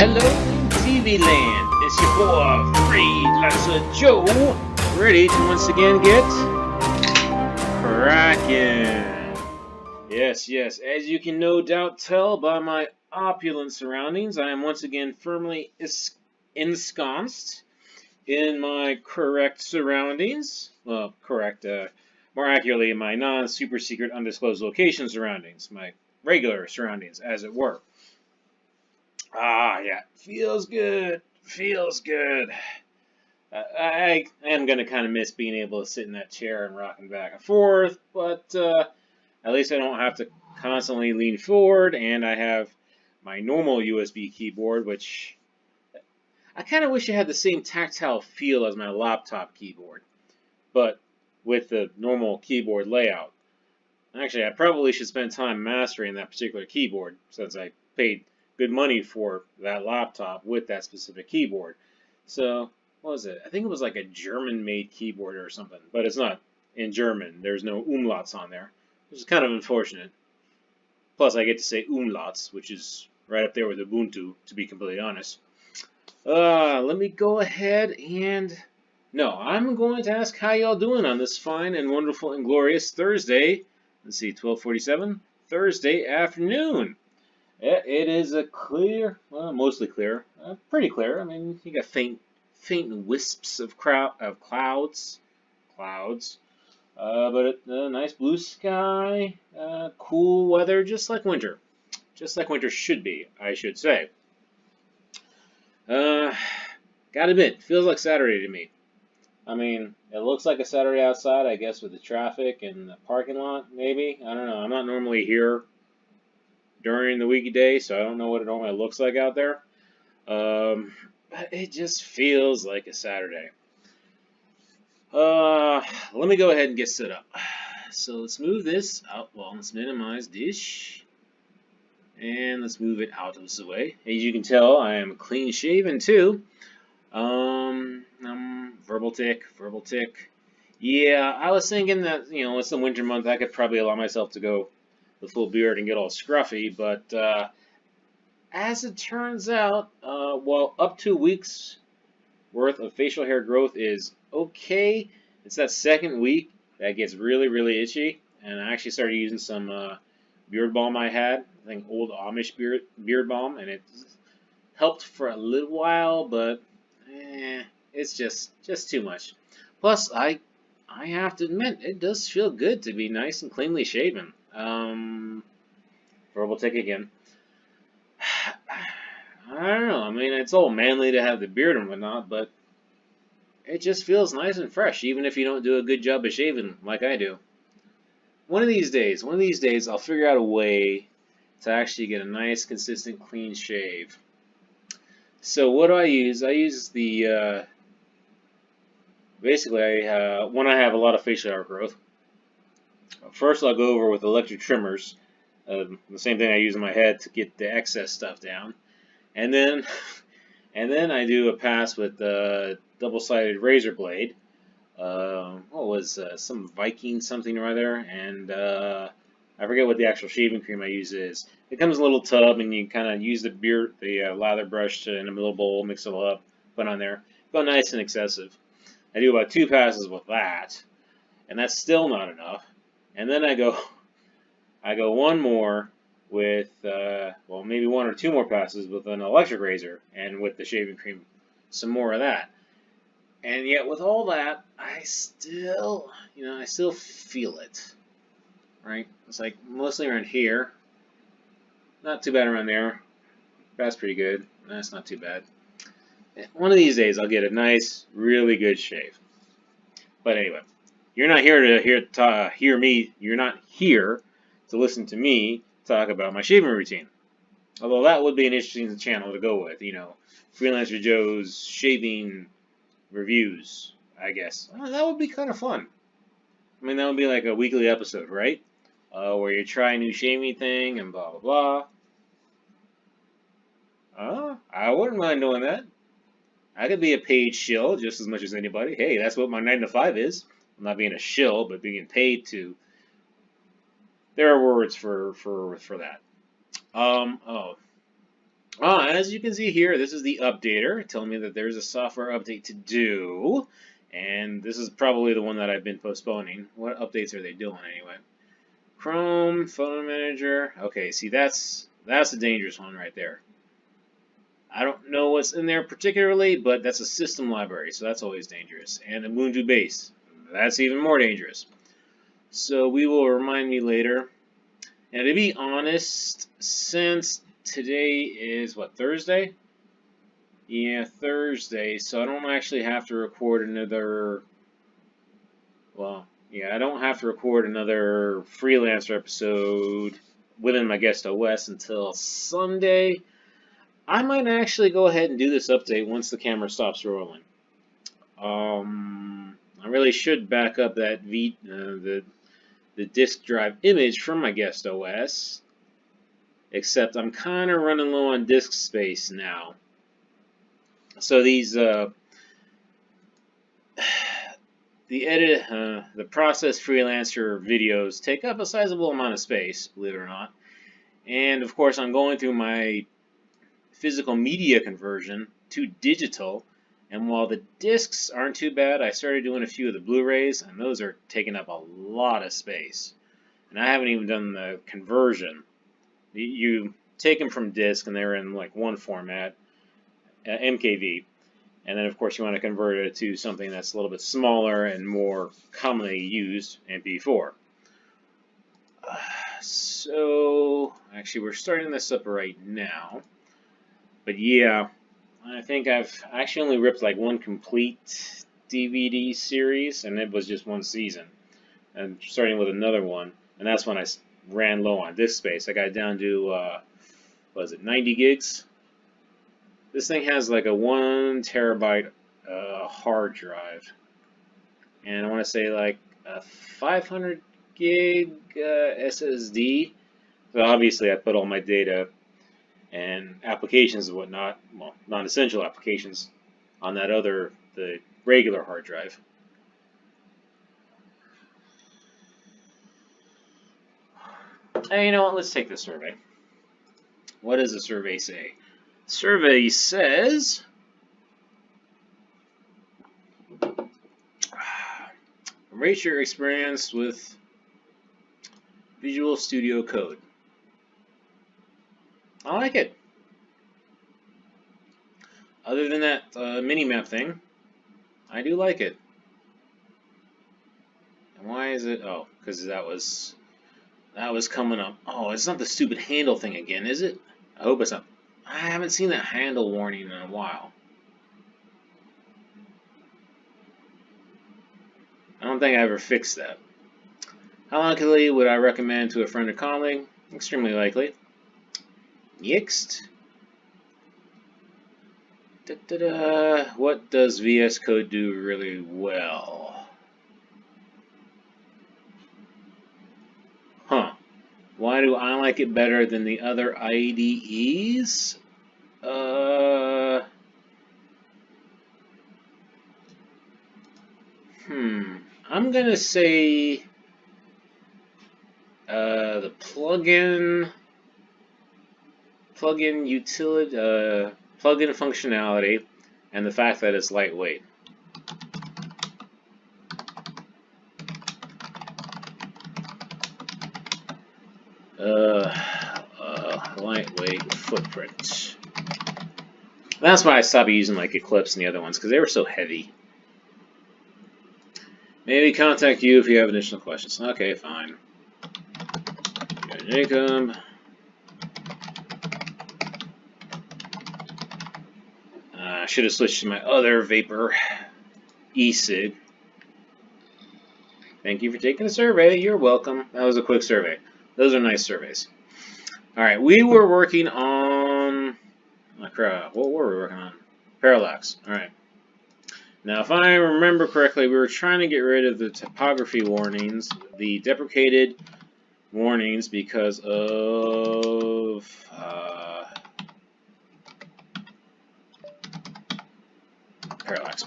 Hello, TV land. It's your boy, Freelancer Joe, ready to once again get cracking. Yes, as you can no doubt tell by my opulent surroundings, I am once again firmly ensconced in my correct surroundings. Well, correct, more accurately, my non-super secret undisclosed location surroundings, my regular surroundings, as it were. Yeah, feels good. Feels good. I am going to kind of miss being able to sit in that chair and rocking back and forth, but at least I don't have to constantly lean forward, and I have my normal USB keyboard, which I kind of wish it had the same tactile feel as my laptop keyboard, but with the normal keyboard layout. Actually, I probably should spend time mastering that particular keyboard, since I paid good money for that laptop with that specific keyboard. So, what was it? I think it was like a German-made keyboard or something, but it's not in German. There's no umlauts on there, which is kind of unfortunate. Plus, I get to say umlauts, which is right up there with Ubuntu, to be completely honest. Let me go ahead and... No, I'm going to ask how y'all doing on this fine and wonderful and glorious Thursday. Let's see, 12:47, Thursday afternoon. It is a clear, well, mostly clear, pretty clear. I mean, you got faint wisps of clouds, but a nice blue sky, cool weather, just like winter should be, I should say. Gotta admit, feels like Saturday to me. I mean, it looks like a Saturday outside, I guess, with the traffic and the parking lot, maybe. I don't know. I'm not normally here during the weekday, so I don't know what it normally looks like out there. But it just feels like a Saturday. Let me go ahead and get set up. So let's move this out. Well, let's minimize this. And let's move it out of the way. As you can tell, I am clean shaven too. Verbal tick. Yeah, I was thinking that, it's the winter month, I could probably allow myself to go the full beard and get all scruffy, but as it turns out, well, up to weeks worth of facial hair growth is okay. It's that second week that gets really, really itchy, and I actually started using some beard balm I had, I think old Amish beard balm, and it helped for a little while, but it's just too much. Plus, I have to admit, it does feel good to be nice and cleanly shaven. Verbal tick again. I don't know. I mean, it's all manly to have the beard and whatnot, but it just feels nice and fresh, even if you don't do a good job of shaving like I do. One of these days, I'll figure out a way to actually get a nice, consistent, clean shave. So what do I use? I use the, basically, when I have a lot of facial hair growth, first I'll go over with electric trimmers, the same thing I use in my head to get the excess stuff down, and then I do a pass with the double-sided razor blade. What was some Viking something or other, and I forget what the actual shaving cream I use is. It comes in a little tub, and you kind of use the lather brush in a little bowl, mix it all up, put on there. Go nice and excessive. I do about 2 passes with that, and that's still not enough. And then I go one more with, well, maybe 1 or 2 more passes with an electric razor, and with the shaving cream, some more of that. And yet, with all that, I still feel it, right? It's like mostly around here. Not too bad around there. That's pretty good. That's not too bad. One of these days, I'll get a nice, really good shave. But anyway, you're not here to hear me. You're not here to listen to me talk about my shaving routine. Although that would be an interesting channel to go with. Freelancer Joe's shaving reviews, I guess. That would be kind of fun. I mean, that would be like a weekly episode, right? Where you try a new shaving thing and blah, blah, blah. I wouldn't mind doing that. I could be a paid shill just as much as anybody. Hey, that's what my 9 to 5 is. I'm not being a shill, but being paid to. There are words for that. As you can see here, this is the updater telling me that there's a software update to do. And this is probably the one that I've been postponing. What updates are they doing anyway? Chrome, Photo Manager. Okay, see that's a dangerous one right there. I don't know what's in there particularly, but that's a system library, so that's always dangerous. And Ubuntu base, that's even more dangerous. So we will remind me later. And to be honest, since today is what, Thursday? Yeah, Thursday, so I don't actually have to record another, well, yeah, I don't have to record another Freelancer episode within my guest OS until Sunday. I might actually go ahead and do this update once the camera stops rolling. I really should back up that the disk drive image from my guest OS, except I'm kind of running low on disk space now. So these the process Freelancer videos take up a sizable amount of space, believe it or not. And of course, I'm going through my physical media conversion to digital. And while the discs aren't too bad, I started doing a few of the Blu-rays, and those are taking up a lot of space. And I haven't even done the conversion. You take them from disc, and they're in like one format, MKV. And then, of course, you want to convert it to something that's a little bit smaller and more commonly used, MP4. So, actually, we're starting this up right now. But yeah, I think I've actually only ripped like one complete DVD series, and it was just one season. And starting with another one, and that's when I ran low on disk space. I got down to, was it 90 gigs? This thing has like a 1 terabyte hard drive, and I want to say like a 500 gig SSD. So obviously I put all my data and applications and whatnot, well, non-essential applications, on that the regular hard drive. Hey, you know what? Let's take the survey. What does the survey say? The survey says, rate your experience with Visual Studio Code. I like it. Other than that mini-map thing, I do like it. And why is it? Oh, because that was coming up. Oh, it's not the stupid handle thing again, is it? I hope it's not. I haven't seen that handle warning in a while. I don't think I ever fixed that. How likely would I recommend to a friend or colleague? Extremely likely. Next. What does VS Code do really well? Huh. Why do I like it better than the other IDEs? I'm gonna say the plugin utility, plugin functionality, and the fact that it's lightweight. Lightweight footprint. That's why I stopped using like Eclipse and the other ones, because they were so heavy. Maybe contact you if you have additional questions. Okay, fine. Jacob. I should have switched to my other Vapor e-cig. Thank you for taking the survey. You're welcome. That was a quick survey. Those are nice surveys. Alright, we were working on... what were we working on? Parallax. Alright. Now, if I remember correctly, we were trying to get rid of the typography warnings, the deprecated warnings, because of... parallax.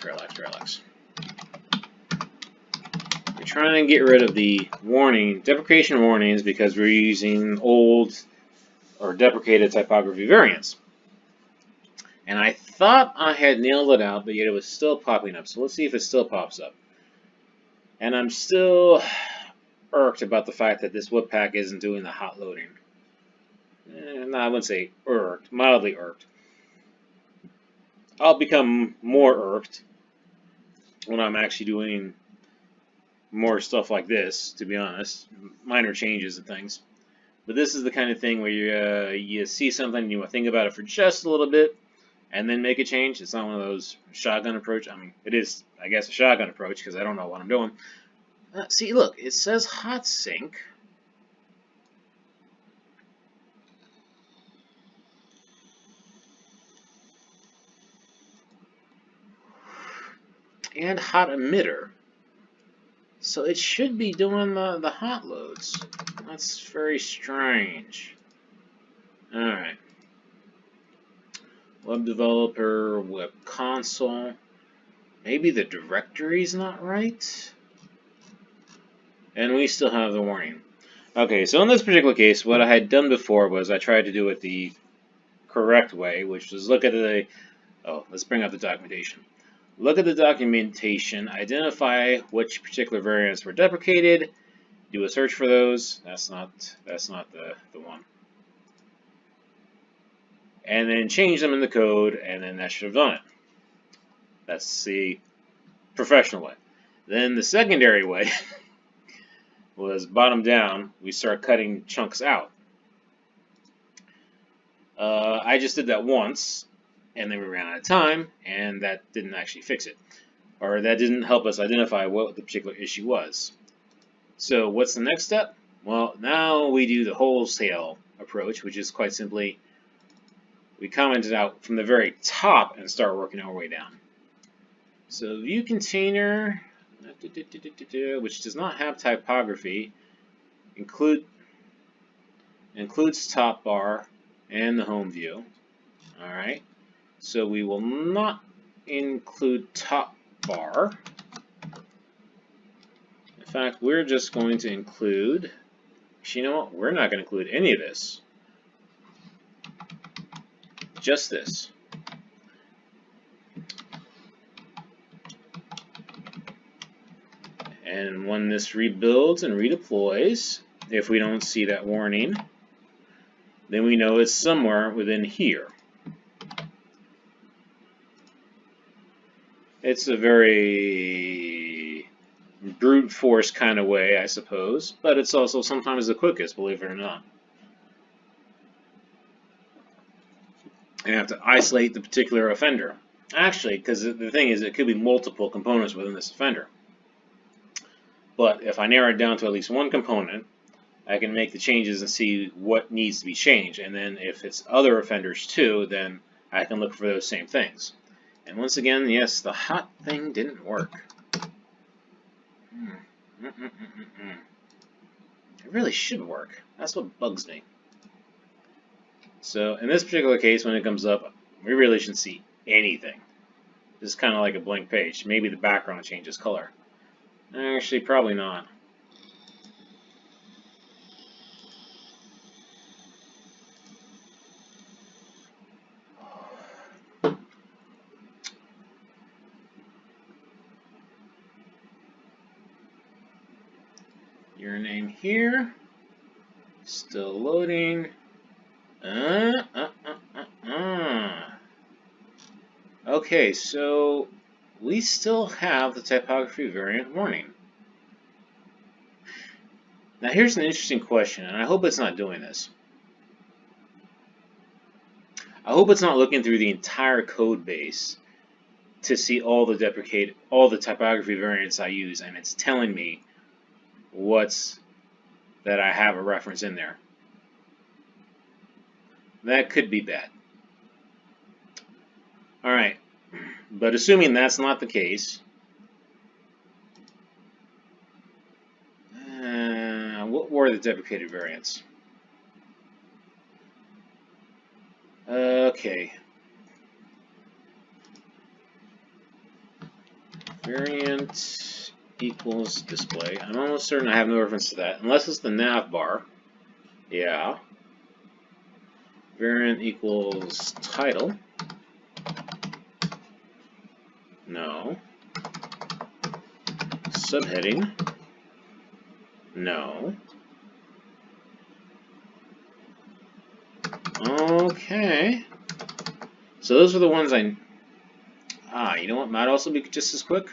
We're trying to get rid of the deprecation warnings, because we're using old or deprecated typography variants. And I thought I had nailed it out, but yet it was still popping up. So let's see if it still pops up. And I'm still irked about the fact that this Webpack isn't doing the hot loading. No, I wouldn't say irked, mildly irked. I'll become more irked when I'm actually doing more stuff like this, to be honest. Minor changes and things. But this is the kind of thing where you see something and you want to think about it for just a little bit and then make a change. It's not one of those shotgun approach. I mean, it is, I guess, a shotgun approach because I don't know what I'm doing. See, look, it says hot sync. And hot emitter. So it should be doing the hot loads. That's very strange. Alright. Web developer, web console. Maybe the directory's not right? And we still have the warning. Okay, so in this particular case, what I had done before was I tried to do it the correct way, which was look at the... Oh, let's bring up the documentation. Look at the documentation, identify which particular variants were deprecated, do a search for those. That's not the one. And then change them in the code, and then that should have done it. That's the professional way. Then the secondary way was bottom down. We start cutting chunks out. I just did that once, and then we ran out of time, and that didn't actually fix it. Or that didn't help us identify what the particular issue was. So what's the next step? Well, now we do the wholesale approach, which is quite simply, we comment it out from the very top and start working our way down. So view container, which does not have typography, includes top bar and the home view. Alright, so we will not include top bar. In fact, we're just going to include, you know what, we're not going to include any of this. Just this. And when this rebuilds and redeploys, if we don't see that warning, then we know it's somewhere within here. It's a very brute force kind of way, I suppose, but it's also sometimes the quickest, believe it or not. And you have to isolate the particular offender. Actually, because the thing is, it could be multiple components within this offender. But if I narrow it down to at least one component, I can make the changes and see what needs to be changed. And then if it's other offenders too, then I can look for those same things. And once again, yes, the hot thing didn't work. It really should work. That's what bugs me. So in this particular case, when it comes up, we really shouldn't see anything. Just kind of like a blank page. Maybe the background changes color. Actually, probably not. Your name here. Still loading. Okay, so we still have the typography variant warning. Now here's an interesting question, and I hope it's not doing this. I hope it's not looking through the entire code base to see all the typography variants I use, and it's telling me that I have a reference in there. That could be bad. Alright, but assuming that's not the case, what were the deprecated variants? Okay. Variant equals display. I'm almost certain I have no reference to that, unless it's the nav bar. Yeah. Variant equals title. No. Subheading. No. Okay. So those are the ones I... you know what might also be just as quick?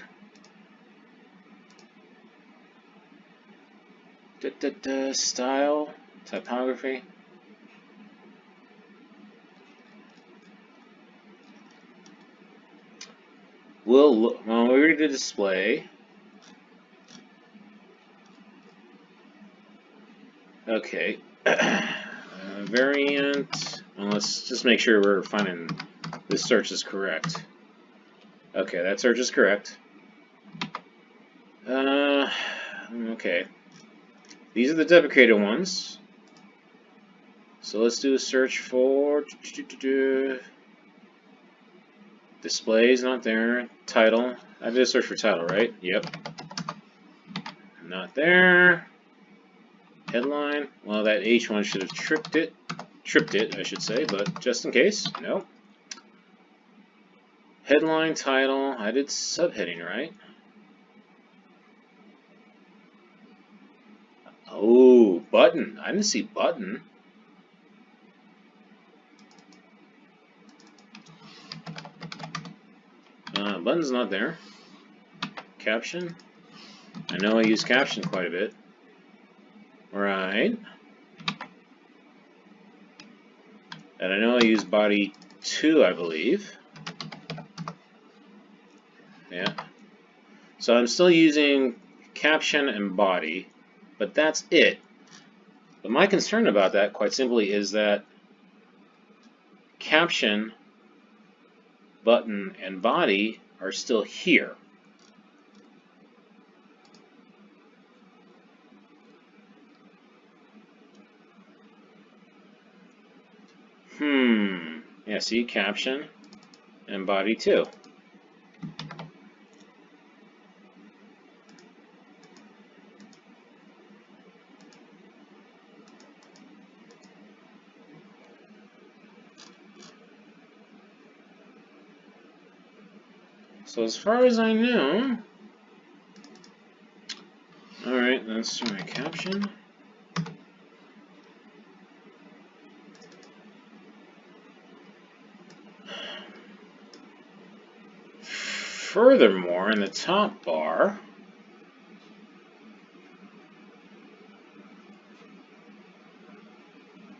Style, typography. Well, we already did display. Okay. Variant. Well, let's just make sure we're finding this search is correct. Okay, that search is correct. Okay. These are the deprecated ones. So let's do a search for displays, not there. Title. I did a search for title, right? Yep. Not there. Headline. Well, that H one should have tripped it, I should say, but just in case, no. Headline, title. I did subheading, right? Oh, button. I didn't see button. Button's not there. Caption. I know I use caption quite a bit. Right. And I know I use body 2, I believe. Yeah. So I'm still using caption and body, but that's it. But my concern about that, quite simply, is that caption, button, and body are still here. Yeah, see, caption and body too. So as far as I know, alright, that's my caption. Furthermore, in the top bar,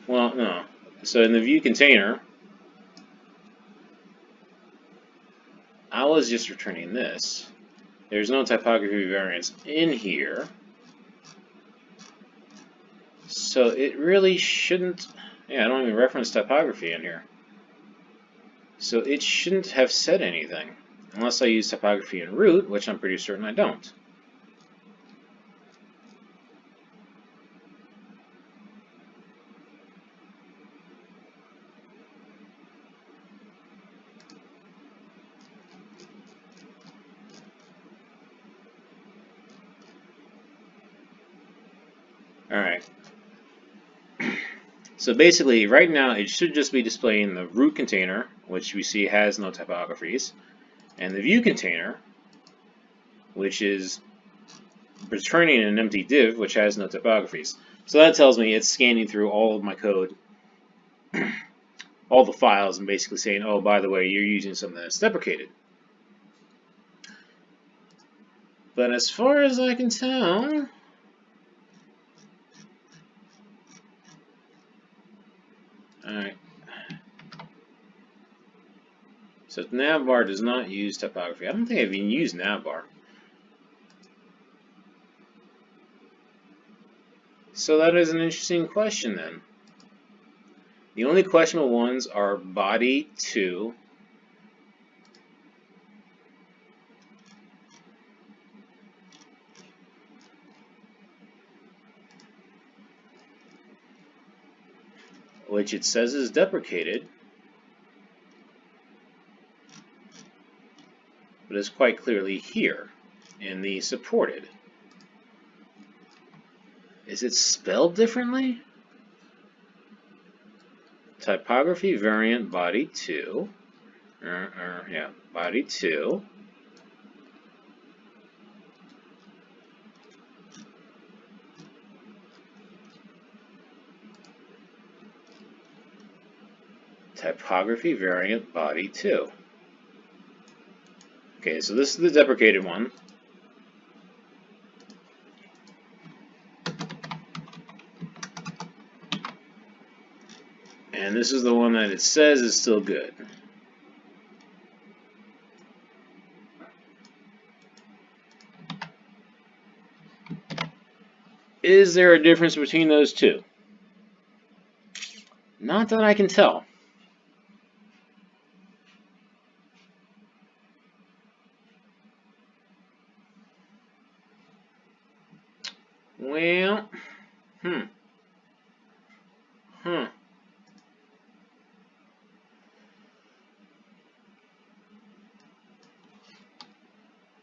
well, no. So in the view container, I was just returning this. There's no typography variants in here. So it really shouldn't, yeah, I don't even reference typography in here. So it shouldn't have said anything, unless I use typography in root, which I'm pretty certain I don't. Alright. So basically, right now, it should just be displaying the root container, which we see has no typographies, and the view container, which is returning an empty div, which has no typographies. So that tells me it's scanning through all of my code, all the files, and basically saying, oh, by the way, you're using something that's deprecated. But as far as I can tell, alright. So navbar does not use typography. I don't think I've even used navbar. So that is an interesting question then. The only questionable ones are body 2, which it says is deprecated, but is quite clearly here in the supported. Is it spelled differently? Typography variant body 2. Yeah, body 2. typography variant body 2. Okay, so this is the deprecated one. And this is the one that it says is still good. Is there a difference between those two? Not that I can tell. Well,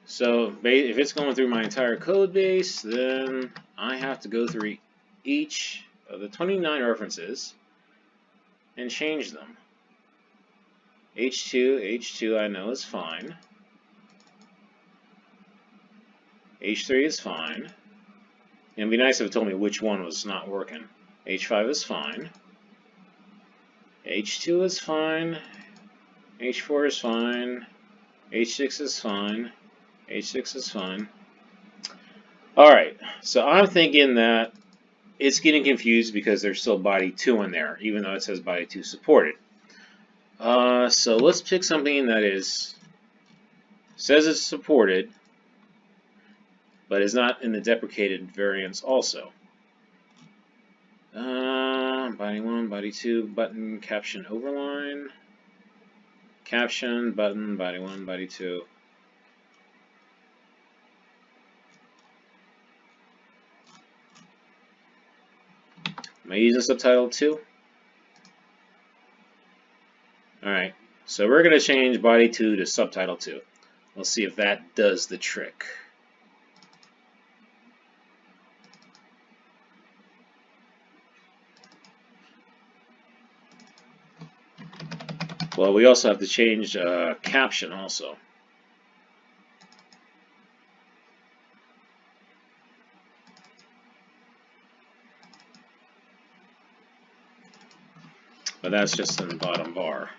So if it's going through my entire code base, then I have to go through each of the 29 references and change them. H2 I know is fine. H3 is fine. It'd be nice if it told me which one was not working. H5 is fine. H2 is fine. H4 is fine. H6 is fine. H6 is fine. Alright, so I'm thinking that it's getting confused because there's still body 2 in there, even though it says body 2 supported. So let's pick something that says it's supported, but is not in the deprecated variants also. Body 1, body 2, button, caption, overline. Caption, button, body 1, body 2. Am I using subtitle 2? Alright, so we're going to change body 2 to subtitle 2. Let's see if that does the trick. Well, we also have to change caption also. But that's just in the bottom bar.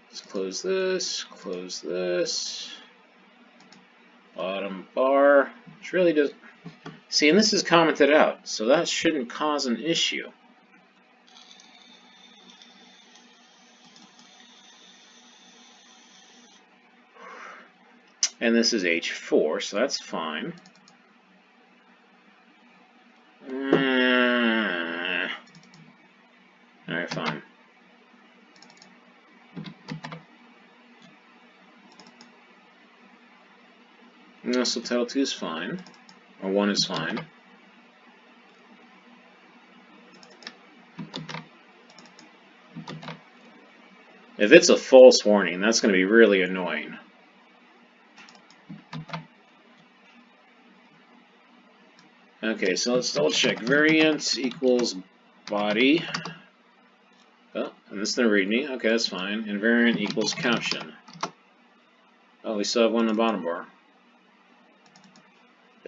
Let's close this. Bottom bar, which really does. See, and this is commented out, so that shouldn't cause an issue. And this is H4, so that's fine. Alright, fine. No, subtitle 2 is fine. Or 1 is fine. If it's a false warning, that's going to be really annoying. Okay, so let's double check. Variant equals body. Oh, and this is the readme. Okay, that's fine. And variant equals caption. Oh, we still have one in the bottom bar.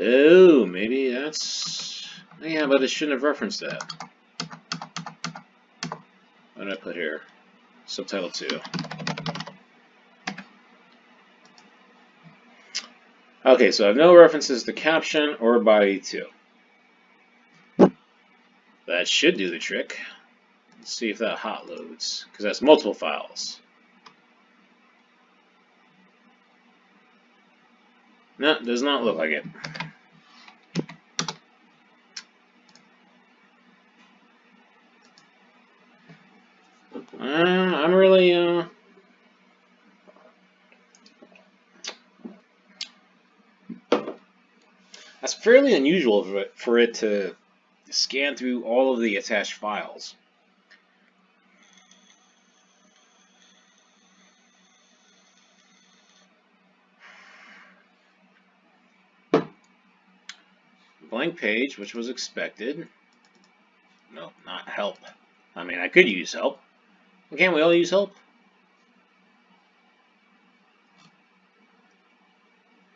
Oh, maybe that's... Yeah, but it shouldn't have referenced that. What did I put here? Subtitle 2. Okay, so I have no references to caption or body 2. That should do the trick. Let's see if that hot loads, because that's multiple files. No, it does not look like it. I'm really, that's fairly unusual for it to scan through all of the attached files. Blank page, which was expected. No, not help. I mean, I could use help. Can't we all use help?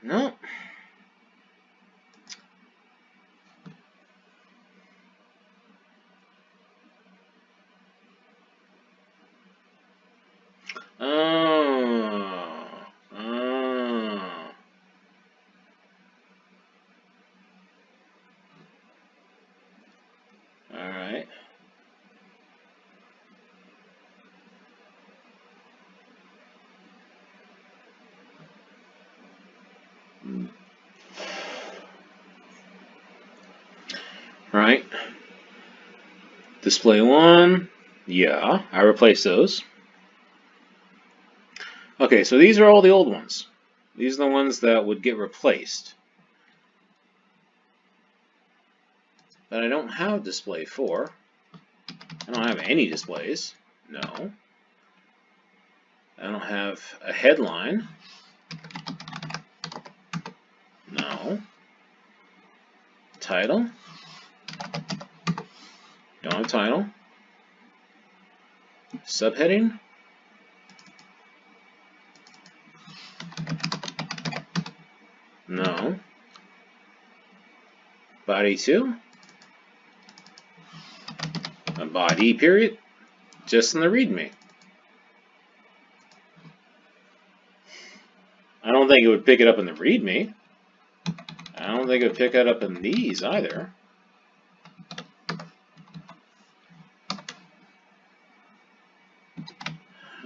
No. Right. Display 1. Yeah, I replaced those. Okay, so these are all the old ones. These are the ones that would get replaced. But I don't have display 4. I don't have any displays. No. I don't have a headline. No. Title. Don't have title. Subheading. No. Body 2. A body period. Just in the README. I don't think it would pick it up in the README. I don't think it would pick it up in these either.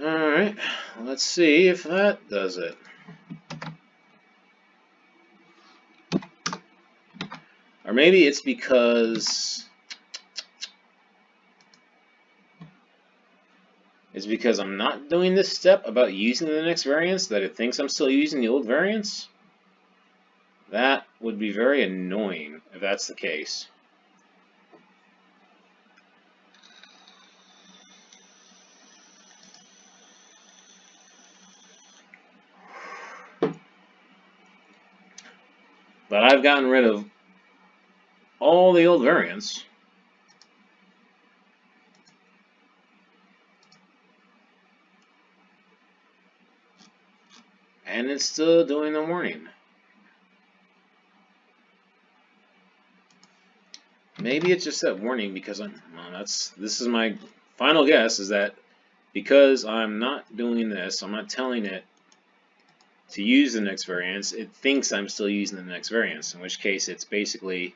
Alright, let's see if that does it. Or maybe it's because I'm not doing this step about using the next variants that it thinks I'm still using the old variants. That would be very annoying if that's the case. But I've gotten rid of all the old variants. And it's still doing the warning. Maybe it's just that warning because this is my final guess, is that because I'm not doing this, I'm not telling it to use the next variants, it thinks I'm still using the next variants, in which case it's basically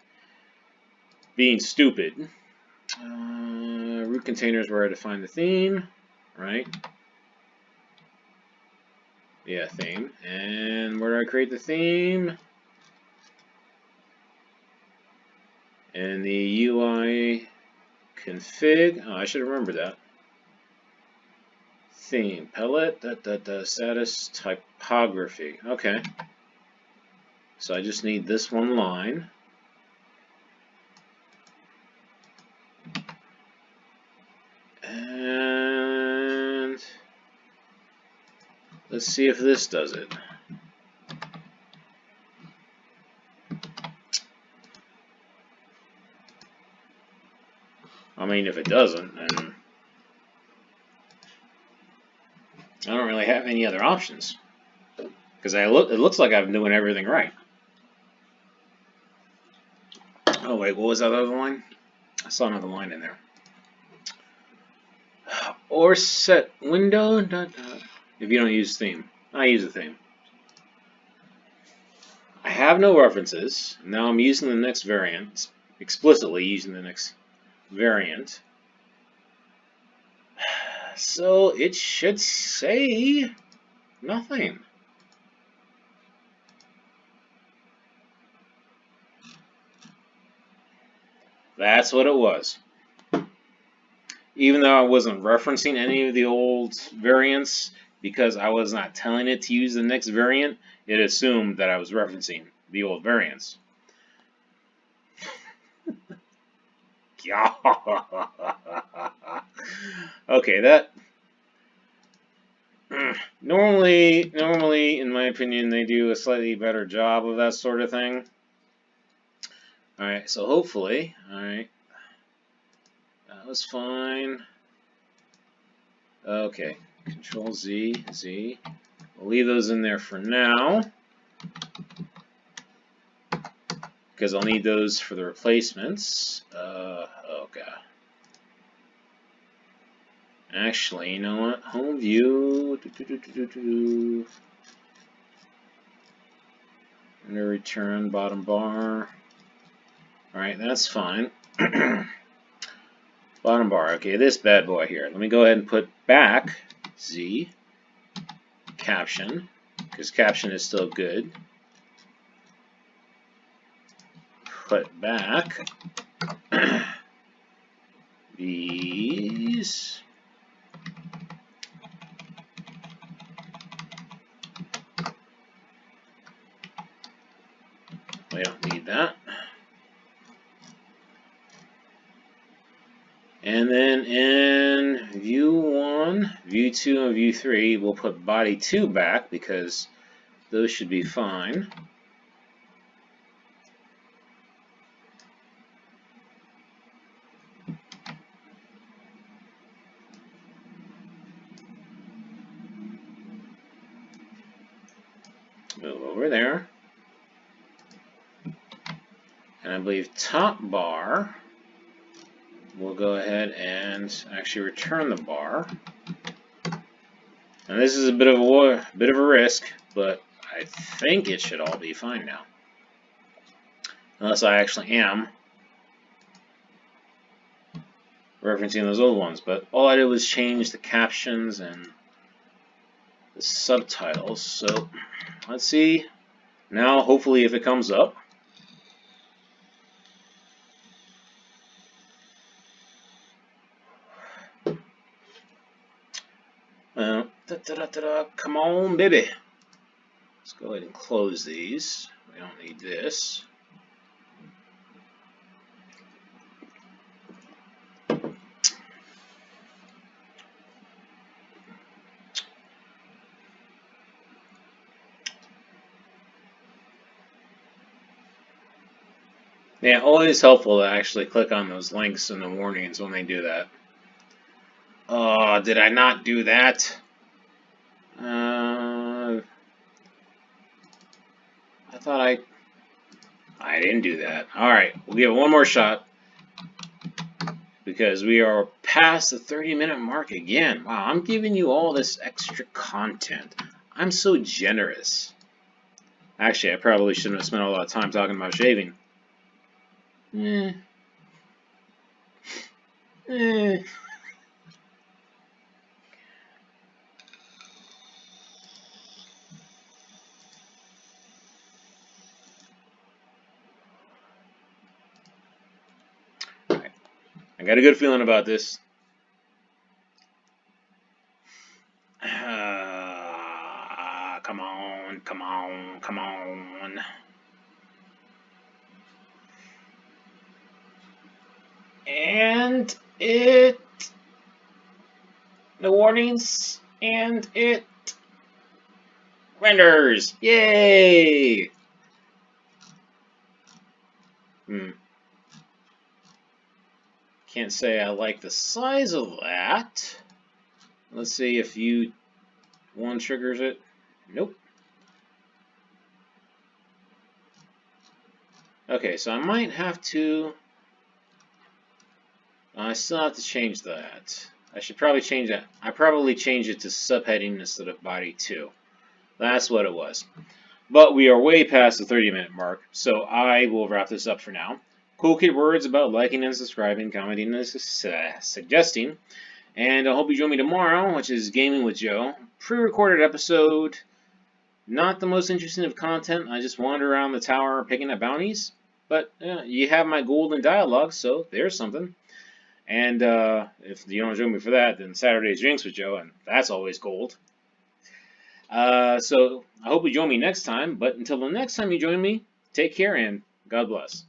being stupid. Root containers where I define the theme, right? Yeah, theme. And where do I create the theme? And the UI config. Oh, I should remember that. Theme palette. Status typography. Okay. So I just need this one line. And let's see if this does it. I mean, if it doesn't, then I don't really have any other options. Because it looks like I'm doing everything right. Oh wait, what was that other line? I saw another line in there. Or set window. If you don't use theme. I use a theme. I have no references. Now I'm using the next variant. Explicitly using the next variant. So it should say nothing. That's what it was. Even though I wasn't referencing any of the old variants, because I was not telling it to use the next variant, it assumed that I was referencing the old variants. Okay, that normally in my opinion they do a slightly better job of that sort of thing. Alright, so hopefully, alright, that was fine. Okay, Control Z. We'll leave those in there for now, because I'll need those for the replacements. Okay. Actually, you know what? Home view. Under return, bottom bar. Alright, that's fine. Bottom bar. Okay, this bad boy here. Let me go ahead and put back Z caption, because caption is still good. put back these. We don't need that. And then in view 1, view 2, and view 3, we'll put body 2 back because those should be fine. Move over there. And I believe top bar, we'll go ahead and actually return the bar. And this is a bit of a risk, but I think it should all be fine now. Unless I actually am referencing those old ones. But all I did was change the captions and the subtitles. So let's see. Now, hopefully, if it comes up. Come on, baby. Let's go ahead and close these. We don't need this. Yeah, always helpful to actually click on those links and the warnings when they do that. Oh, did I not do that? I thought I didn't do that. Alright, we'll give it one more shot because we are past the 30-minute mark again. Wow, I'm giving you all this extra content. I'm so generous. Actually, I probably shouldn't have spent a lot of time talking about shaving. I got a good feeling about this. Come on, come on, come on. And the warnings, and it renders. Yay! Can't say I like the size of that. Let's see if view 1 triggers it. Nope. Okay, so I might have to... I still have to change that. I should probably change that. I probably changed it to subheading instead of body 2. That's what it was. But we are way past the 30-minute mark, so I will wrap this up for now. Cool kid words about liking and subscribing, commenting and suggesting. And I hope you join me tomorrow, which is Gaming with Joe. Pre-recorded episode. Not the most interesting of content. I just wander around the tower picking up bounties. But you have my golden dialogue, so there's something. And if you don't join me for that, then Saturday's Drinks with Joe, and that's always gold. So I hope you join me next time. But until the next time you join me, take care and God bless.